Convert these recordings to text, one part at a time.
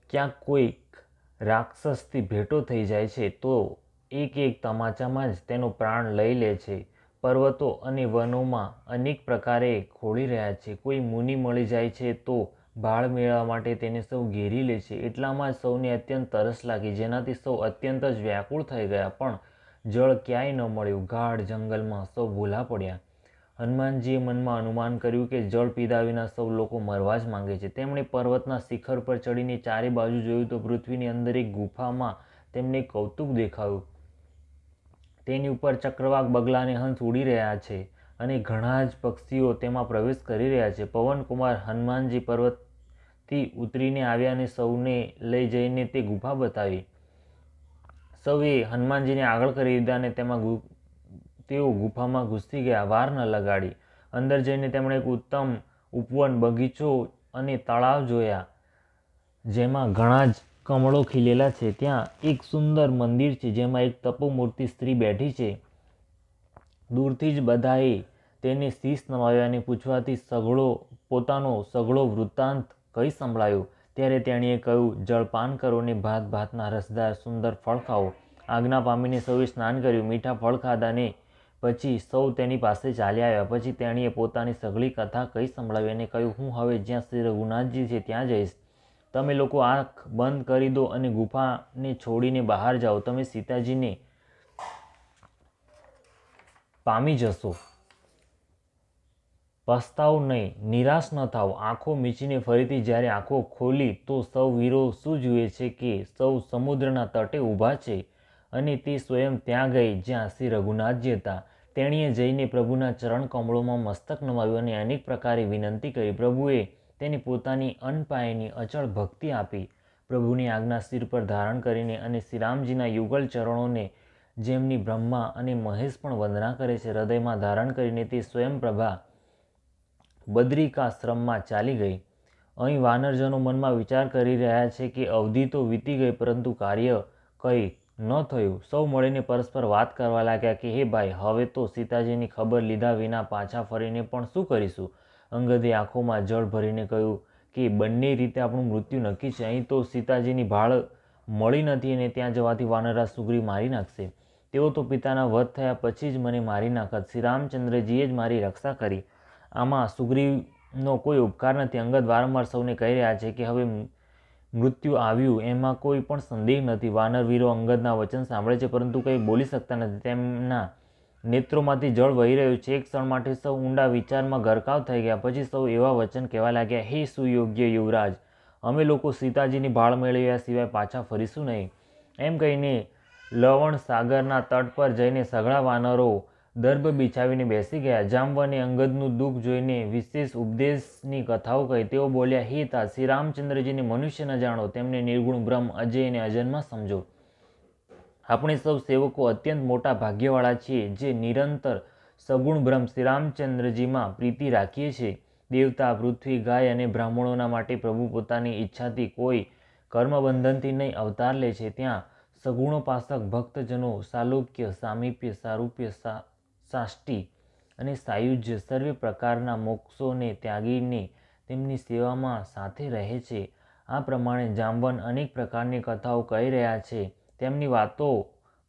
ક્યાંક કોઈક રાક્ષસથી ભેટો થઈ જાય છે તો એક એક તમાચામાં જ તેનો પ્રાણ લઈ લે છે. પર્વતો અને વનોમાં અનેક પ્રકારે ખોળી રહ્યા છે. કોઈ મુનિ મળી જાય છે તો ભાળ મેળવવા માટે તેને સૌ ઘેરી લે છે. એટલામાં જ સૌને અત્યંત તરસ લાગી, જેનાથી સૌ અત્યંત જ વ્યાકુળ થઈ ગયા, પણ જળ ક્યાંય ન મળ્યું. ગાઢ જંગલમાં સૌ ભૂલા પડ્યા. હનુમાનજીએ મનમાં અનુમાન કર્યું કે જળ પીધા વિના સૌ લોકો મરવા જ માંગે છે. તેમણે પર્વતના શિખર પર ચડીને ચારે બાજુ જોયું તો પૃથ્વીની અંદર એક ગુફામાં તેમને કૌતુક દેખાયું. તેની ઉપર ચક્રવાક, બગલા અને હંસ ઉડી રહ્યા છે અને ઘણા જ પક્ષીઓ તેમાં પ્રવેશ કરી રહ્યા છે. પવનકુમાર હનુમાનજી પર્વતથી ઉતરીને આવ્યા અને સૌને લઈ જઈને તે ગુફા બતાવી. સૌએ હનુમાનજીને આગળ કરી દીધા અને તેઓ ગુફામાં ઘૂસી ગયા. વાર ન લગાડી અંદર જઈને તેમણે એક ઉત્તમ ઉપવન, બગીચો અને તળાવ જોયા, જેમાં ઘણા જ કમળો ખીલેલા છે. ત્યાં એક સુંદર મંદિર છે, જેમાં એક તપોમૂર્તિ સ્ત્રી બેઠી છે. દૂરથી જ બધાએ તેને શીશ નમાવ્યા અને પૂછવાથી પોતાનો સઘળો વૃત્તાંત કહી સંભળાયો. ત્યારે તેણીએ કહ્યું, જળપાન કરો અને ભાત ભાતના રસદાર સુંદર ફળ ખાઓ. આજ્ઞા પામીને સૌએ સ્નાન કર્યું, મીઠા ફળ ખાધા અને પછી સૌ તેની પાસે ચાલ્યા આવ્યા. પછી તેણીએ પોતાની સઘળી કથા કહી સંભળાવી અને કહ્યું, હું હવે જ્યાં શ્રી રઘુનાથજી છે ત્યાં જઈશ. તમે લોકો આંખ બંધ કરી દો અને ગુફાને છોડીને બહાર જાઓ. તમે સીતાજીને પામી જશો. પસ્તાવો નહીં, નિરાશ ન થાઓ. આંખો મીચીને ફરીથી જ્યારે આંખો ખોલી તો સૌ વીરો શું જુએ છે કે સૌ સમુદ્રના તટે ઊભા છે અને તે સ્વયં ત્યાં ગઈ જ્યાં શ્રી રઘુનાથજી હતા. તેણીએ જઈને પ્રભુના ચરણ કમળોમાં મસ્તક નમાવ્યું અને અનેક પ્રકારે વિનંતી કરી. પ્રભુએ તેને પોતાની અનપાયની અચળ ભક્તિ આપી. પ્રભુની આજ્ઞા શિર પર ધારણ કરીને અને શ્રીરામજીના યુગલ ચરણોને, જેમની બ્રહ્મા અને મહેશ પણ વંદના કરે છે, હૃદયમાં ધારણ કરીને તે સ્વયંપ્રભા બદ્રિકાશ્રમમાં ચાલી ગઈ. અહીં વાનરજનો મનમાં વિચાર કરી રહ્યા છે કે અવધિ તો વીતી ગઈ, પરંતુ કાર્ય કંઈ ન થયું. સૌ મળીને પરસ્પર વાત કરવા લાગ્યા કે હે ભાઈ, હવે તો સીતાજીની ખબર લીધા વિના પાછા ફરીને પણ શું કરીશું? અંગદે આંખોમાં જળ ભરીને કહ્યું કે બંને રીતે આપણું મૃત્યુ નક્કી છે. અહીં તો સીતાજીની ભાળ મળી નથી અને ત્યાં જવાથી વાનરરાજ સુગ્રીવ મારી નાખશે. તેઓ તો પિતાના વધ થયા પછી જ મને મારી નાખત. શ્રી રામચંદ્રજીએ જ મારી રક્ષા કરી. આમાં સુગ્રીવનો કોઈ ઉપકાર નથી. અંગદ વારંવાર સૌને કહી રહ્યા છે કે હવે મૃત્યુ આવ્યું એમાં કોઈ પણ સંદેહ નથી. વાનરવીરો અંગદના વચન સાંભળે છે, પરંતુ કંઈ બોલી શકતા નથી. તેમના નેત્રોમાંથી જળ વહી રહ્યું છે. એક ક્ષણ માટે સૌ ઊંડા વિચારમાં ગરકાવ થઈ ગયા. પછી સૌ એવા વચન કહેવા લાગ્યા, હે સુયોગ્ય યુવરાજ, અમે લોકો સીતાજીની ભાળ મેળવ્યા સિવાય પાછા ફરીશું નહીં. એમ કહીને લવણ સાગરના તટ પર જઈને સઘળા વાનરો દર્ભ બિછાવીને બેસી ગયા. જાંબવને અંગદનું દુઃખ જોઈને વિશેષ ઉપદેશની કથાઓ કહી. તેઓ બોલ્યા, હે તા, શ્રી રામચંદ્રજીને મનુષ્ય ન જાણો, તેમને નિર્ગુણ બ્રહ્મ, અજય અને અજન્મા સમજો. આપણે સૌ સેવકો અત્યંત મોટા ભાગ્યવાળા છીએ, જે નિરંતર સગુણ બ્રહ્મ શ્રી રામચંદ્રજીમાં પ્રીતિ રાખીએ છીએ. દેવતા, પૃથ્વી, ગાય અને બ્રાહ્મણોના માટે પ્રભુ પોતાની ઈચ્છાથી કોઈ કર્મબંધનથી નહીં અવતાર લે છે. ત્યાં સગુણોપાસક ભક્તજનો સાલોક્ય, સામીપ્ય, સારૂપ્ય, સાષ્ટી અને સાયુજ્ય સર્વે પ્રકારના મોક્ષોને ત્યાગીને તેમની સેવામાં સાથે રહે છે. આ પ્રમાણે જાંબવન અનેક પ્રકારની કથાઓ કહી રહ્યા છે. તેમની વાતો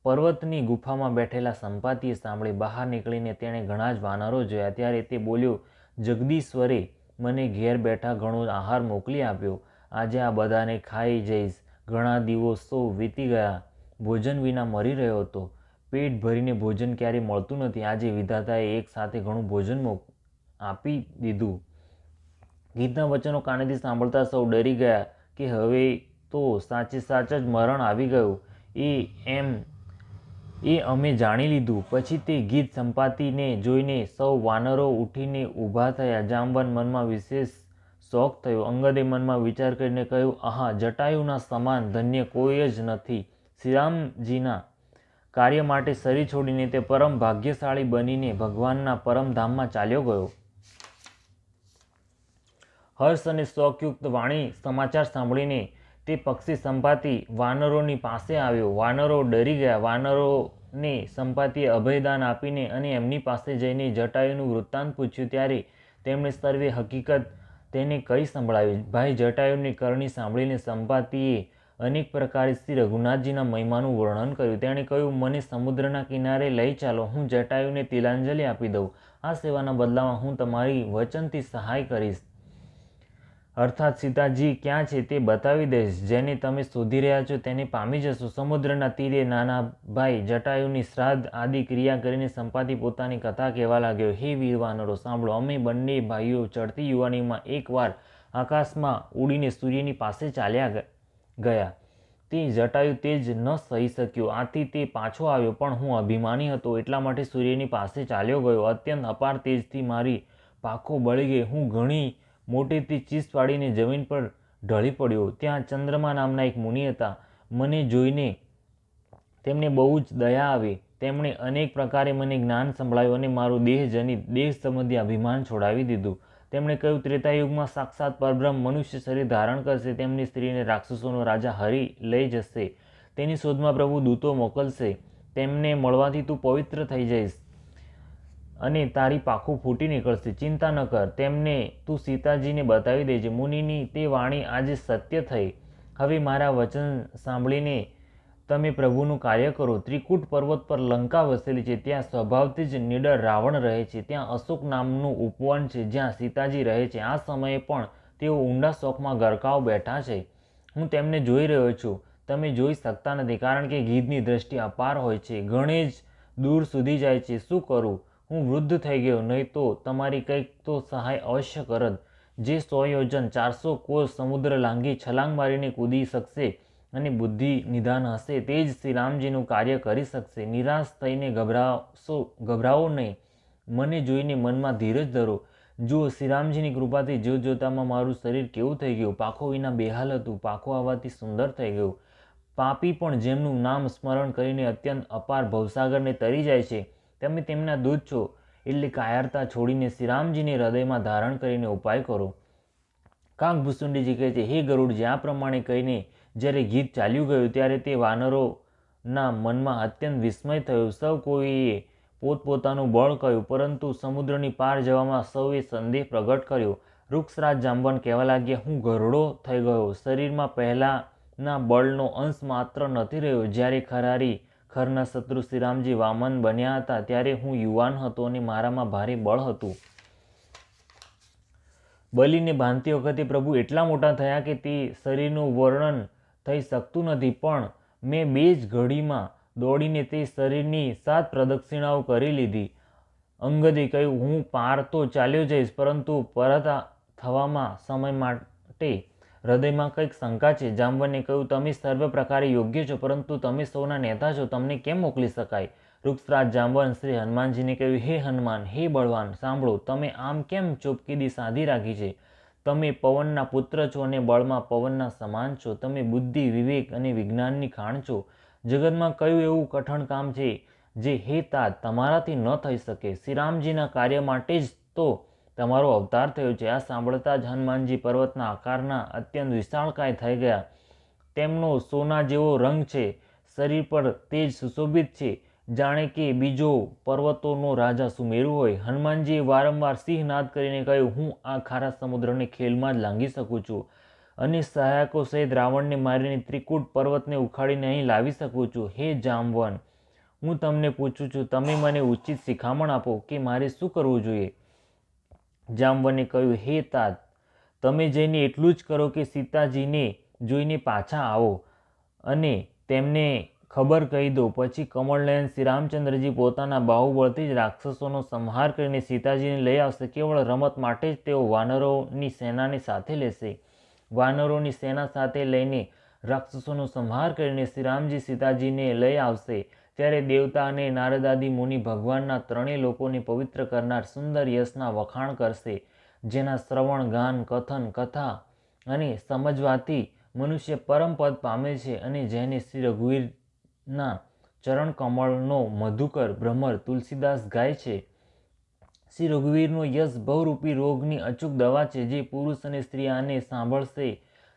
પર્વતની ગુફામાં બેઠેલા સંપાતિએ સાંભળી. બહાર નીકળીને તેણે ઘણા જ વાનરો જોયા. ત્યારે તે બોલ્યો, જગદીશ્વરે મને ઘેર બેઠા ઘણો આહાર મોકલી આપ્યો. આજે આ બધાને ખાઈ જઈશ. ઘણા દિવસો વીતી ગયા, ભોજન વિના મરી રહ્યો હતો. પેટ ભરીને ભોજન ક્યારેય મળતું નથી. આજે વિધાતાએ એક સાથે ઘણું ભોજન આપી દીધું. ગીતના વચનો કાનેથી સાંભળતા સૌ ડરી ગયા કે હવે તો સાચે સાચ જ મરણ આવી ગયું એ અમે જાણી લીધું. પછી તે ગીત સંપાતિને જોઈને સૌ વાનરો ઉઠીને ઊભા થયા. જાંબવન મનમાં વિશેષ શોક થયો. અંગદે મનમાં વિચાર કરીને કહ્યું, આહા, જટાયુના સમાન ધન્ય કોઈ જ નથી. શ્રીરામજીના કાર્ય માટે શરીર છોડીને તે પરમ ભાગ્યશાળી બનીને ભગવાનના પરમધામમાં ચાલ્યો ગયો. હર્ષ અને શોકયુક્ત વાણી સમાચાર સાંભળીને તે પક્ષી સંપાતિ વાનરોની પાસે આવ્યો. વાનરો ડરી ગયા. વાનરોને સંપાતિએ અભયદાન આપીને અને એમની પાસે જઈને જટાયુનું વૃત્તાંત પૂછ્યું. ત્યારે તેમણે સર્વે હકીકત તેને કઈ સંભળાવી. ભાઈ જટાયુની કરણી સાંભળીને સંપાતિએ અનેક પ્રકારે શ્રી રઘુનાથજીના મહિમાનું વર્ણન કર્યું. તેણે કહ્યું, મને સમુદ્રના કિનારે લઈ ચાલો, હું જટાયુને તિલાંજલિ આપી દઉં. આ સેવાના બદલામાં હું તમારી વચનથી સહાય કરીશ, અર્થાત સીતાજી ક્યાં છે તે બતાવી દઈશ. જેને તમે શોધી રહ્યા છો તેને પામી જશો. સમુદ્રના તીરે નાના ભાઈ જટાયુની શ્રાદ્ધ આદિ ક્રિયા કરીને સંપાતિ પોતાની કથા કહેવા લાગ્યો. હે વીર વાનરો, સાંભળો. અમે બંને ભાઈઓ ચડતી યુવાનીમાં એકવાર આકાશમાં ઉડીને સૂર્યની પાસે ચાલ્યા ગયા. તે જટાયુ તેજ ન સહી શક્યો, આથી તે પાછો આવ્યો. પણ હું અભિમાની હતો એટલા માટે સૂર્યની પાસે ચાલ્યો ગયો. અત્યંત અપાર તેજથી મારી પાંખો બળી ગઈ. હું ઘણી મોટેથી ચીસ પાડીને જમીન પર ઢળી પડ્યો. ત્યાં ચંદ્રમા નામના એક મુનિ હતા. મને જોઈને તેમને બહુ જ દયા આવી. તેમણે અનેક પ્રકારે મને જ્ઞાન સંભળાવ્યું અને મારું દેહજનિત દેહ સંબંધી અભિમાન છોડાવી દીધું. તેમણે કહ્યું, ત્રેતાયુગમાં સાક્ષાત પરબ્રહ્મ મનુષ્ય શરીર ધારણ કરશે. તેમની સ્ત્રીને રાક્ષસોનો રાજા હરી લઈ જશે. તેની શોધમાં પ્રભુ દૂતો મોકલશે. તેમને મળવાથી તું પવિત્ર થઈ જઈશ અને તારી પાંખો ફૂટી નીકળશે. ચિંતા ન કર, તેમને તું સીતાજીને બતાવી દેજે. મુનિની તે વાણી આજે સત્ય થઈ. હવે મારા વચન સાંભળીને તમે પ્રભુનું કાર્ય કરો. ત્રિકૂટ પર્વત પર લંકા વસેલી છે. ત્યાં સ્વભાવથી જ નિડર રાવણ રહે છે. ત્યાં અશોક નામનું ઉપવન છે જ્યાં સીતાજી રહે છે. આ સમયે પણ તેઓ ઊંડા શોકમાં ગરકાવ બેઠા છે. હું તેમને જોઈ રહ્યો છું. તમે જોઈ શકતા નથી, કારણ કે ગીધની દ્રષ્ટિ અપાર હોય છે, ઘણે જ દૂર સુધી જાય છે. શું કરું? હું વૃદ્ધ થઈ ગયો, નહીં તો તમારી કંઈક તો સહાય અવશ્ય કરત. જે 100 યોજન 400 કોસ સમુદ્ર લાંઘી છલાંગ મારીને કૂદી શકશે અને બુદ્ધિ નિદાન હશે, તે જ શ્રી રામજીનું કાર્ય કરી શકશે. નિરાશ થઈને ગભરાવો નહીં. મને જોઈને મનમાં ધીરજ ધરો. જુઓ, શ્રીરામજીની કૃપાથી જોતજોતામાં મારું શરીર કેવું થઈ ગયું. પાંખો વિના બેહાલ હતું, પાંખો આવવાથી સુંદર થઈ ગયું. પાપી પણ જેમનું નામ સ્મરણ કરીને અત્યંત અપાર ભવસાગરને તરી જાય છે, તમે તેમના દૂત છો. એટલે કાયરતા છોડીને શ્રીરામજીને હૃદયમાં ધારણ કરીને ઉપાય કરો. કાકભૂસુંડીજી કહે છે, હે ગરુડજી, આ પ્રમાણે કહીને જ્યારે ગીત ચાલ્યું ગયું ત્યારે તે વાનરોના મનમાં અત્યંત વિસ્મય થયું. સૌ કોઈએ પોતપોતાનું બળ કહ્યું, પરંતુ સમુદ્રની પાર જવામાં સૌએ સંદેહ પ્રગટ કર્યો. વૃક્ષરાજ જાંબવાન કહેવા લાગ્યા, હું ઘરડો થઈ ગયો. શરીરમાં પહેલાના બળનો અંશ માત્ર નથી રહ્યો. જ્યારે ખરના શત્રુ શ્રીરામજી વામન બન્યા હતા ત્યારે હું યુવાન હતો અને મારામાં ભારે બળ હતું. બલિને બાંધતી વખતે પ્રભુ એટલા મોટા થયા કે તે શરીરનું વર્ણન થઈ શકતું નથી. પણ મેં 2 જ ઘડીમાં દોડીને તે શરીરની 7 પ્રદક્ષિણાઓ કરી લીધી. અંગદે કહ્યું, હું પાર તો ચાલ્યો જઈશ, પરંતુ પરત થવામાં સમય માટે હૃદયમાં કંઈક શંકા છે. જાંબવને કહ્યું, તમે સર્વ પ્રકારે યોગ્ય છો, પરંતુ તમે સૌના નેતા છો, તમને કેમ મોકલી શકાય? વૃક્ષરાજ જાંબવાન શ્રી હનુમાનજીને કહ્યું, હે હનુમાન, હે બળવાન, સાંભળો. તમે આમ કેમ ચોપકીદી સાધી રાખી છે? તમે પવનના પુત્ર છો અને બળમાં પવનના સમાન છો. તમે બુદ્ધિ, વિવેક અને વિજ્ઞાનની ખાણ છો. જગતમાં કયું એવું કઠણ કામ છે જે હે તાત તમારાથી ન થઈ શકે? શ્રીરામજીના કાર્ય માટે જ તો તમારો અવતાર થયો છે. આ સાંભળતા જ હનુમાનજી પર્વતના આકારના અત્યંત વિશાળકાય થઈ ગયા. તેમનો સોના જેવો રંગ છે, શરીર પર તેજ સુશોભિત છે, જાણે કે બીજો પર્વતોનો રાજા સુમેરુ હોય. હનુમાનજીએ વારંવાર સિંહનાદ કરીને કહ્યું, હું આ ખારા સમુદ્રને ખેલમાં જ લાંઘી શકું છું અને સહાયકો સહિત રાવણને મારીને ત્રિકૂટ પર્વતને ઉખાડીને અહીં લાવી શકું છું. હે જાંબવન, હું તમને પૂછું છું, તમે મને ઉચિત શિખામણ આપો કે મારે શું કરવું જોઈએ? જાંબવને કહ્યું, હે તાત, તમે જઈને એટલું જ કરો કે સીતાજીને જોઈને પાછા આવો અને તેમને ખબર કહી દો. પછી કમળનયન શ્રી રામચંદ્રજી પોતાના બાહુબળથી જ રાક્ષસોનો સંહાર કરીને સીતાજીને લઈ આવશે. કેવળ રમત માટે જ તેઓ વાનરોની સેનાને સાથે લેશે. વાનરોની સેના સાથે લઈને રાક્ષસોનો સંહાર કરીને શ્રીરામજી સીતાજીને લઈ આવશે. ત્યારે દેવતા અને નારદાદી મુનિ ભગવાનના ત્રણેય લોકોને પવિત્ર કરનાર સુંદર યશના વખાણ કરશે, જેના શ્રવણ, ગાન, કથન, કથા અને સમજવાથી મનુષ્ય પરમ પદ પામે છે અને જેને શ્રી રઘુવીરના ચરણ કમળનો મધુકર ભ્રમર તુલસીદાસ ગાય છે. શ્રી રઘુવીરનો યશ બહુરૂપી રોગની અચૂક દવા છે. જે પુરુષ અને સ્ત્રી આને સાંભળશે,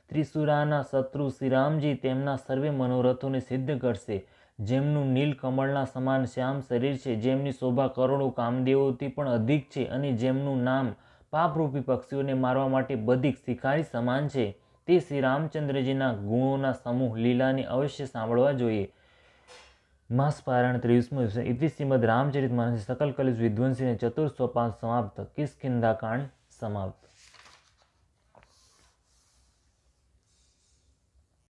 ત્રિસુરાના શત્રુ શ્રીરામજી તેમના સર્વે મનોરથોને સિદ્ધ કરશે. જેમનું નીલ કમળના સમાન શ્યામ શરીર છે, જેમની શોભા કરોડો કામદેવોથી પણ અધિક છે અને જેમનું નામ પાપરૂપી પક્ષીઓને મારવા માટે બધી શિકારી સમાન છે. તે શ્રી રામચંદ્રજીના ગુણોના સમૂહ લીલાને અવશ્ય સાંભળવા જોઈએ. માસ પારાયણ 23મો ઇતિ શ્રીમદ રામચરિત માનસ સકલ કલિત વિધ્વંસીને ચતુર્થ સોપાન સમાપ્ત. કિષ્કિંધાકાંડ સમાપ્ત.